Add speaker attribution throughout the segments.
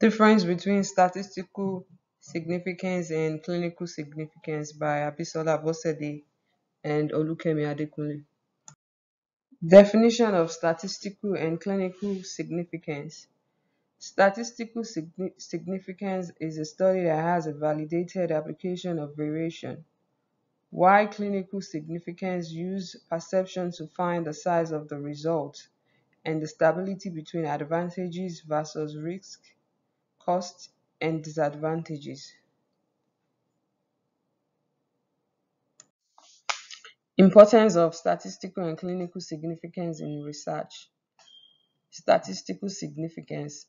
Speaker 1: Difference between statistical significance and clinical significance by Abisola Bosede and Olukemi Adekunle. Definition of statistical and clinical significance. Statistical significance is a study that has a validated application of variation, while clinical significance uses perception to find the size of the result and the stability between advantages versus risk, cost, and disadvantages. Importance of statistical and clinical significance in research. Statistical significance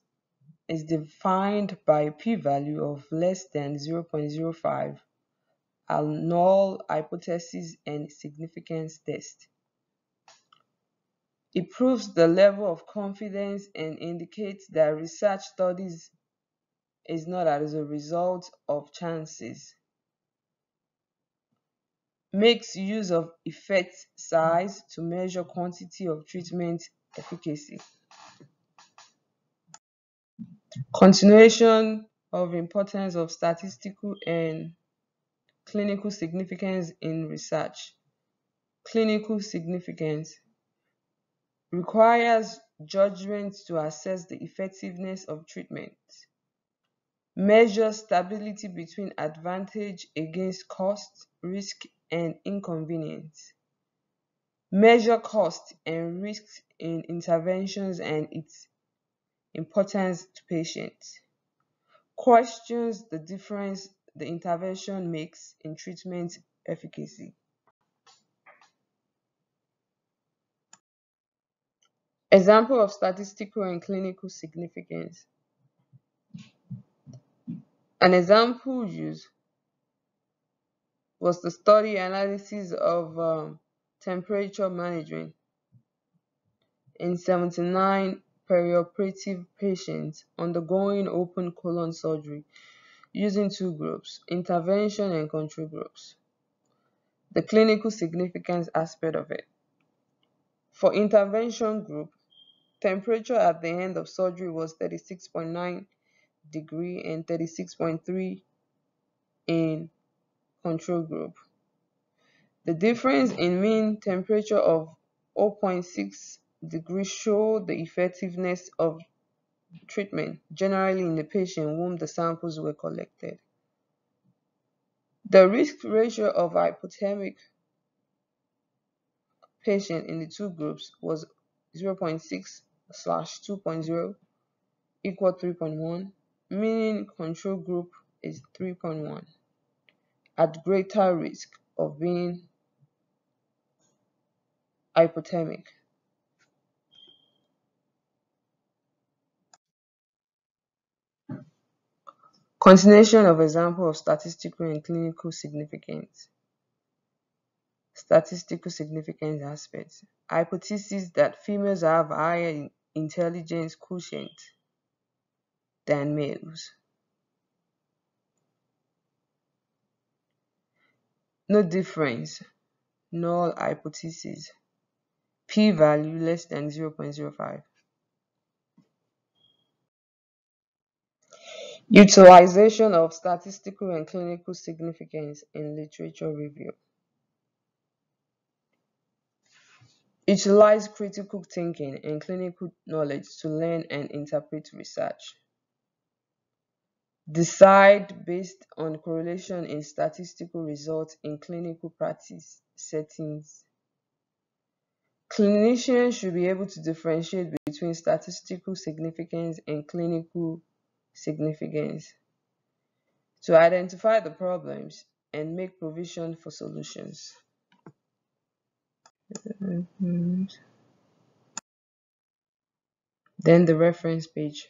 Speaker 1: is defined by a p-value of less than 0.05, a null hypothesis and significance test. It proves the level of confidence and indicates that research studies is not as a result of chances. Makes use of effect size to measure quantity of treatment efficacy. Continuation of importance of statistical and clinical significance in research. Clinical significance requires judgment to assess the effectiveness of treatment. Measure stability between advantage against cost, risk, and inconvenience. Measure cost and risks in interventions and its importance to patients. Questions the difference the intervention makes in treatment efficacy. Example of statistical and clinical significance. An example used was the study analysis of temperature management in 79 perioperative patients undergoing open colon surgery using two groups, intervention and control groups. The clinical significance aspect of it. For intervention group, temperature at the end of surgery was 36.9 degree and 36.3 in control group. The difference in mean temperature of 0.6 degrees showed the effectiveness of treatment, generally in the patient whom the samples were collected. The risk ratio of hypothermic patient in the two groups was 0.6/2.0 equal 3.1, meaning control group is 3.1, at greater risk of being hypothermic. Continuation of example of statistical and clinical significance. Statistical significance aspects. Hypothesis that females have higher intelligence quotient than males. No difference. Null hypothesis. P-value less than 0.05. Utilization of statistical and clinical significance in literature review. Utilize critical thinking and clinical knowledge to learn and interpret research. Decide based on correlation in statistical results in clinical practice settings. Clinicians should be able to differentiate between statistical significance and clinical significance to identify the problems and make provision for solutions. Then the reference page.